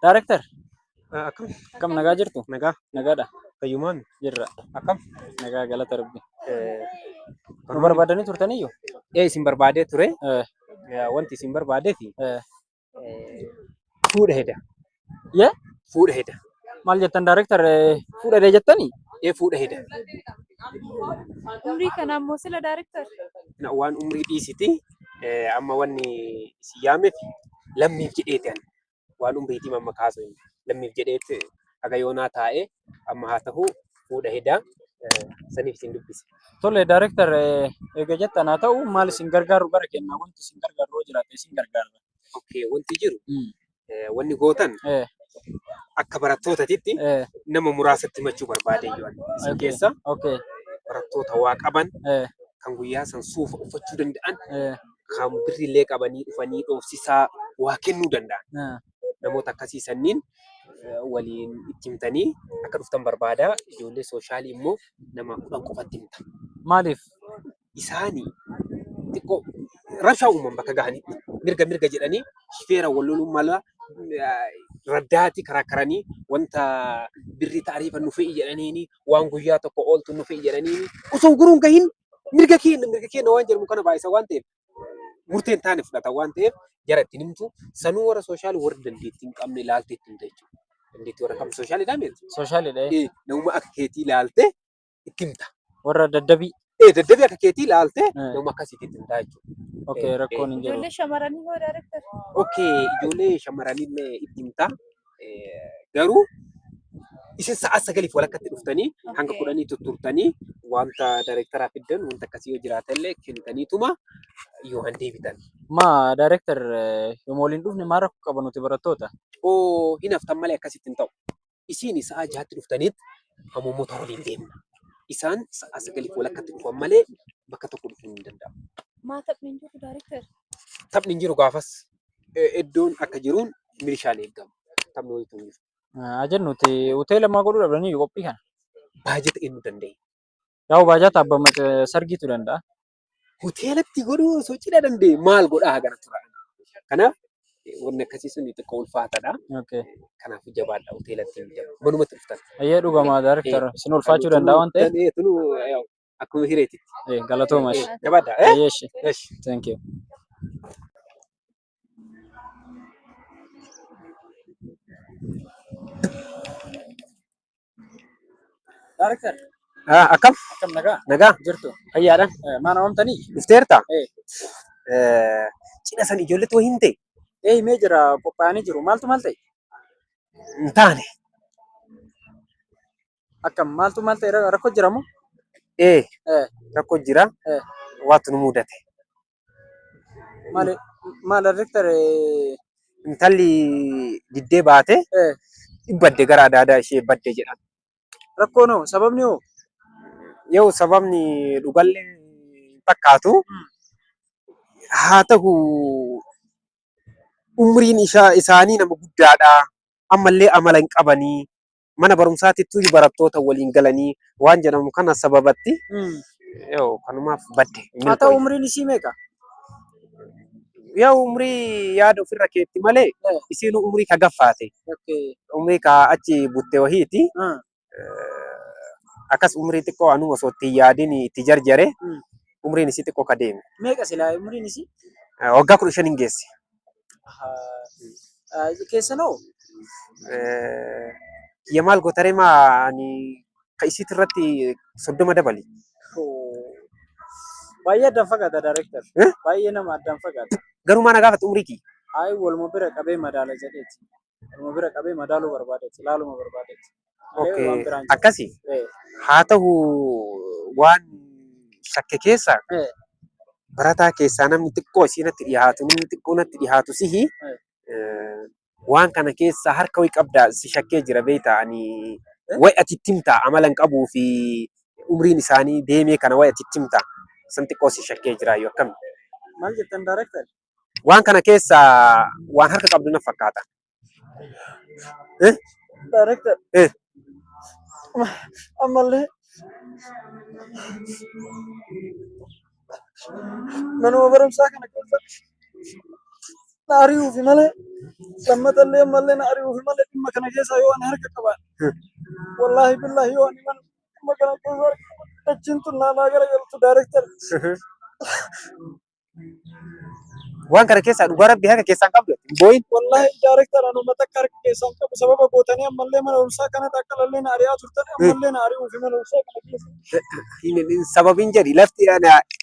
Director, Akkam kam nagaa jirtu? nagaa Nagaadha. fayyumaan Jirra. akkam Nagaa galata Rabbi. Nu barnoonni barbaadanii turtaniyyuu? isin barbaadee ture Eh, wanti isin barbaadeefi eh. fuudha heda Yee? fuudha heda Maal jettan Director? Fuudhadee jettanii? fuudha heda Umrii kana ammoo sila daarektar. waan umrii dhiisiti amma wanni si yaameef lammiif jedheeti ani waan umriitii mamma kaasuu lammiif jedheeti haga yoonaa taa'ee amma haa ta'u fuudha heda saniif isin dubbise. Tole Director, egaa jettan haa ta'u maal isin gargaaru gara kennaa wanti isin gargaaru yoo jiraate isin gargaarra. Okay, wanti jiru Mm. wanni gootan Eh, akka barattootaatitti eh, nama muraasatti himachuu barbaade iyyuu ani. Isin okay, keessa okay, barattoota waa qaban eh, kan guyyaa san suufa uffachuu danda'an eh, kan birrillee qabanii dhufanii dhoofsisaa waa kennuu danda'an eh. namoota akkasii sanniin waliin itti himtanii akka dhuftan barbaada. Ijoollee soshaalii immoo nama 10 qofatti himta. Maaliif? Isaanii xiqqoo rabshaa uuman bakka gahanitti mirga jedhanii shifeera wal loluu mala raddaatti karakaranii wanta birrii taariifa nu fe'i jedhaniini waan guyyaa tokko ooltu nu fe'i jedhaniini osoo guruun gahin mirga keenya waan jedhamu kana baay'isa waan ta'eef murteen taane fudhata waan ta'eef jara ittiin himtu sanuu warra soshaalii warri dandeettii hin qabne ilaaltee ittiin himta jechuudha. Dandeettii warra qabne sooshaaliidhaa miti. Sooshaaliidha. Namuma akka keetii ilaaltee itti himta. Warra daddabii. Daddabii akka keetii ilaaltee namuma akkasiitti itti himta jechuudha. Okay, rakkoon hin jiru. Ijoollee shamarranii hoo daarektar? Okay, ijoollee shamarranillee itti himta. Garuu isin sa'a 9 walakkatti dhuftanii hanga 10 tutturtanii wanta daayireektaraa fiddan wanta akkasii yoo jiraatellee kennitaniituma yoo han deebitan. Maa Director, yooma waliin dhufne maal rakkoo qaba nuti barattoota? Hin haftan malee akkasitti hin ta'u. Isiin sa'a 6tti dhuftaniitti hamoommota waliin deemna. Isaan sa'a 9 walakkatti dhufan malee bakka tokko dhufuu hin danda'amu. Maa taphni hin jiru daarektar? Taphni hin jiru gaafas iddoon akka jiruun milishaan eegamu. Taphni wayituu hin jiru. Jennuti hoteela maa godhuu dhabdanii qophii kana? Baajata eenyu danda'e? Yaa'u baajata abbaa sargiitu danda'a. Hoteelatti godhuu sochiidha danda'e maal godhaa hagana tura. Kanaaf wanni akkasii sun xiqqoo ulfaataadha. Okay. Kanaaf jabaadha hoteelatti hin jedhamu. Manumatti dhuftan. Ayyee dhugamaa Director, isin ulfaachuu danda'a waan ta'eef. Tunuu akkuma hireetitti. Galatoomas. Jabaadha. Ayyee shi. Thank you. Director, Akkam akkam nagaa nagaa jirtu? fayyaadhaan Maana waamtanii? dhufteerta? Eh, Cidha san ijoolletu hin ta'e himee jira qophaa'anii jiru. Maaltu maal ta'e? hin taane. Akkam maaltu maal ta'e rakkoo jiramu? Eh Eh, rakkoo jira eh. waatu nu mudate. Maal Director, Intalli diddee baate badde gara adaadaa ishee badde jedhan. rakkoon hoo? Sababni hoo? Yoo sababni dhugallee hin fakkaatu haa ta'u umriin isaanii nama guddaadha. Ammallee amala hin qabanii mana barumsaatittuu barattoota waliin galanii waan jedhamu kana sababatti kanumaaf badde. Haa ta'u umriin isii meeqa? Yaa umrii yaada ofirra keetti malee isiin umrii ka gaffaate. Okay. Umrii ka achi butte wahiiti. Akkas umrii xiqqoo anuma osoo itti yaadin itti jarjare umriin isii xiqqoo ka deeme. Meeqa silaa umriin isii? Waggaa 15 hin geesse. Keessan hoo? Kiyya maal gootare maa ani ka isiit irratti 30 dabali. Baay'ee addaan fagaata Director. Baay'ee nama addaan fagaata. Garuu maana gaafatu umrii kiyya. Hayi waluma bira qabee madaala jedheeti. Waluma bira qabee madaaluu barbaadeeti. Ilaaluma barbaadeeti. Okay. Akkasi. Haa ta'u waan shakke keessa barataa keessaa namni xiqqoo isiinatti dhiyaatu namni xiqqoo natti dhiyaatu sihi waan kana keessa harka wayi qabdaa si shakkee jira beektaa ani wayi ati timta amala hin qabuu fi umriin isaanii deemee kana wayi ati timta san xiqqoo si shakkee jira yoo akkam. Maal jettan Director? Waan kana keessa waan harka qabdu na fakkaata. Director. Ammallee manuma barumsaa kana keessa Ari'uu fi malee lammatallee mallee ari'uu fi malee dhimma kana keessa yoo ani harka qabaadhe wallaahi billaahi yoo ani mana dhimma kana keessa dachiin tun naanaa gara galtu daarektar. Waan kana keessaa dhugaa rabbii harka keessaan qabdu booyin. Wallaahi daarektar anuma takka harka keessaan qabu sababa gootanii ammallee mana barumsaa kanatti akka lallee na ari'aa turtan ammallee na ari'uu fi mana barumsaa kana keessa. Sababiin jedhi lafti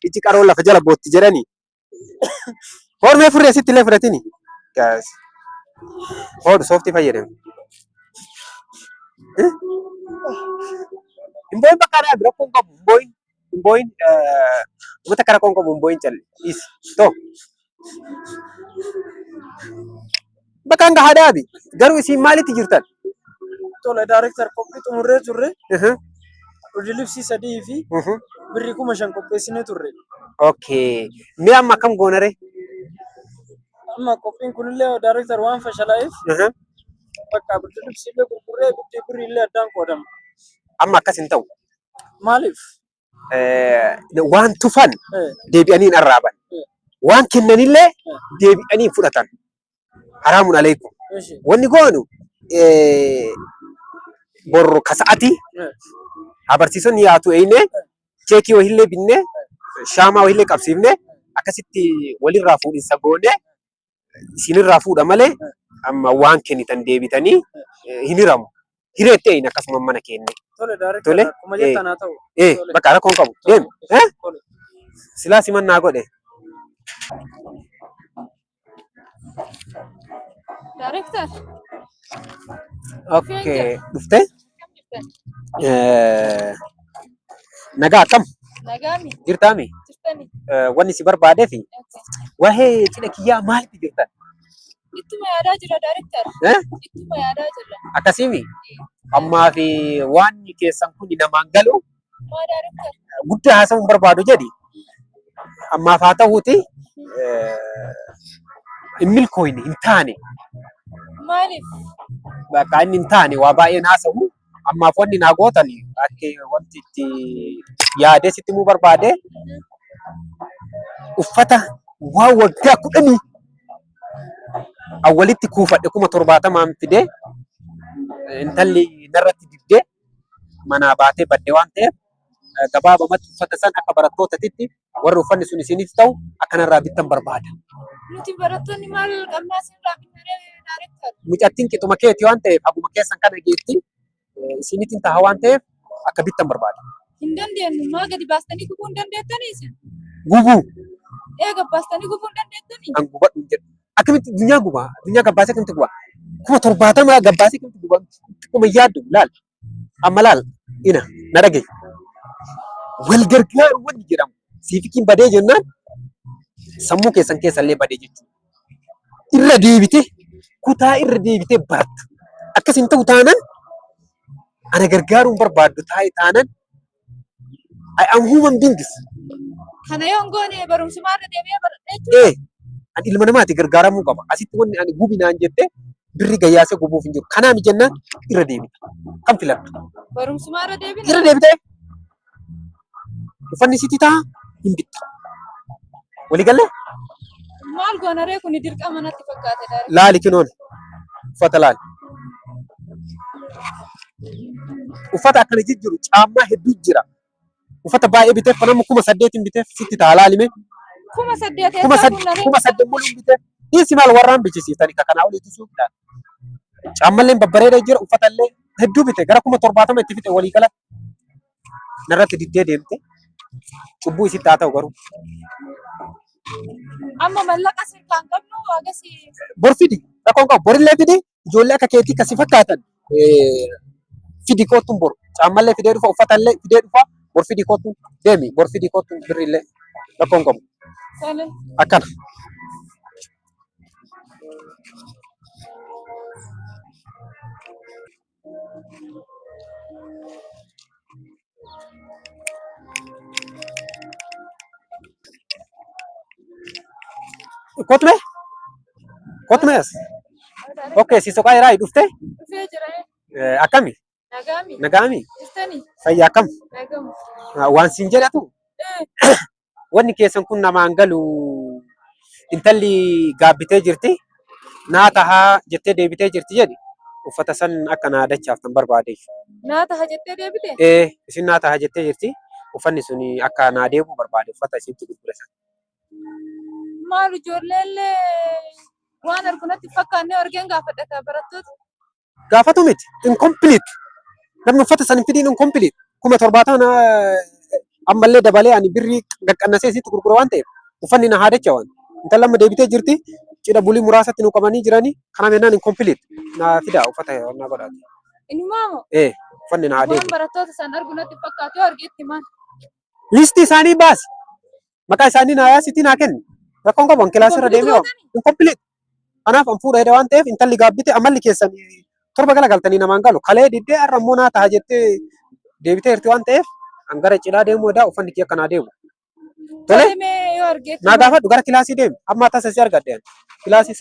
iji qaroo lafa jala bootti jedhani. Hormee furrii asitti illee fudhatini. Hodhu sooftii fayyadame. Himboyin bakka aadaa bira kun qabu himboyin uummata kara kun qabu himboyin callis to. Bakka hanga haadhaabi garuu isin maalitti jirtan? Tole daarektar qophii xumurree turre. Hojii libsii sadii fi birrii 5,000 qopheessinee turre. Okay. Mee amma akkam goonare? Amma qophiin kunillee daarektar waan fashalaa'eef bakka birrii libsii illee gurgurree birrii illee addaan qoodama. Amma akkas hin ta'u. Maaliif? Waan tufan deebi'anii hin arraaban. Waan kennanillee deebi'anii hin fudhatan. Haraamun alaykum. Wanni goonu borro kasa'ati abarsiisonni yaatu eeyne cheekii wahillee binne shaamaa wahillee qabsiifne akkasitti walirraa fuudhinsa goone isinirraa fuudha malee amma waan kennitan deebitanii hin hiramu. Hireetti eeyne akkasuma mana kenne. Tole daarektar akkuma jettan haa ta'u. Bakka rakkoon qabu. Deemi. Silaa simannaa godhe. Director. Okay. Dhufte? Nagaa akkam? Nagaami. Jirtaami? Jirtani. Wanni si barbaadee fi wahee cidha kiyyaa maalitti jirtan? Ittuma yaadaa jira director. Ittuma yaadaa jira. Akkasiimi? Ammaa fi waan keessan kun namaan galu Maa director. guddaa haasa'uun barbaadu jedhi. Ammaaf haa ta'uuti hin milkooyne hin taane. Maaliif? Bakka inni hin taane waa baay'een haasa'u. Ammaaf wanni naa gootan akka wanti itti yaadee sitti himuu barbaade uffata waa waggaa 10 awwalitti kuufadhe 70,000 fidee intalli narratti dibdee manaa baatee badde waan ta'eef gabaabamatti uffata san akka barattootaatti warri uffanni sun isiniif ta'u akkanarraa bittan barbaada. Nuti barattoonni maal qabnaa sirraa binnaree director. Mucattiin qixuma keeti waan ta'eef haguma keessan kana geetti isinitti ta'a waan ta'eef akka bittan barbaada. Hin dandeenyu maa gadi baastanii gubuu hin dandeettanii isin? Gubuu Eega baastanii gubuu hin dandeettanii? an gubadhu jedhu. Akkamitti dunyaa gubaa? Dunyaa gabbaasee akkamitti gubaa? 70,000 gabbaasee akkamitti gubaa? Xiqquma yaaddu laal. Amma laal ina na dhagaye. Wal gargaaru wanni jedhamu siifikiin badee jennaan sammuu keessan keessallee badee jechuudha. Irra deebitee kutaa irra deebitee baratta. Akkas hin ta'u taanaan ana gargaaruun barbaaddu taa'e taanaan I am human beings. Kana yoo hin goone barumsumaarra deebi'ee baradhee jechuudha. Ani ilma namaati gargaaramuu qaba. Asitti wanni ani gubinaan jettee birri gayyaasee gubuuf hin jiru. Kanaaf jennaan irra deebita. Kam filattu? Barumsumaarra deebina. Irra deebitee uffanni sitti ta'a hin bitta. Walii galee? Maal goonaree kun dirqama natti fakkaate daari. Laali kinoon uffata laali. Uffata akkana jijjiiru caammaa hedduu jira. Uffata baay'ee biteef kan amma 8,000 biteef sitti ta'a laalime. 8,000 8,000 muluun biteef dhiisi maal warraan bichisiisanii ka kanaa oliitu suuqidhaan. Caammallee babbareeda jira uffatallee hedduu bite gara 70,000 itti fite walii galatti. Narratti diddee deemte cubbuu isitti haa ta'u garuu. Amma mallaqa sirkaan qabnu agasii. Bor fidi rakkoon qabu borillee fidi ijoollee akka keetii kasi fakkaatan fidi kootuun bor caammallee fidee dhufa uffatallee fidee dhufa bor fidi kootuun deemi bor fidi kootuun birrillee rakkoon qabu akkana. Kotme? Kotmes? Oke, si sokai rai dhufte? Dhufee jira. Akkami? Nagaami. Nagaami? Jirtanii? Fayyaa akkam? Nagamu. Waan siin jedhatu wanni keessan kun namaan galu intalli gaabbitee jirti. Naa tahaa jettee deebitee jirti jedhi. Uffata san akka naa dachaaf tan barbaade. Naata hajjettee deebite? Isin naa tahaa jettee jirti. Uffanni sun akka naa deebi'u barbaade uffata isitti gurgure san. Maal ijoolleellee waan argunatti fakkaannee argeen gaafadhata barattoota. Gaafatu miti incomplete. Namni uffata san hin fidiin incomplete. 17,000 ammallee dabalee ani birrii gaqqannasee isitti gurgura waan ta'eef uffanni na haadacha waan. Intalli amma deebitee jirti. Cidha bulii muraasatti nu qabanii jiranii. Kana mennaan incomplete. Na fidaa uffata na godhaati. Inumaamo? Uffanni na haadee. Waan barattoota san argunatti fakkaatu argeetti maal? Listi isaanii baasi. Maqaa isaanii naa yaasitii naa kenni. Rakkoon qabu kilaasii irra deemee waan. Incomplete. Kanaaf an fuudha waan ta'eef intalli gaabbite amalli keessan torba galagaltanii namaan galu. Kalee diddee har'a immoo naa ta'a jettee deebitee jirti waan ta'eef an gara cidhaa deemuu edaa uffanni kee akka naa deemu. Tole? Yoo argeetti Naa gaafadhu gara kilaasii deemi. Amma tasa si argadde. Kilaasii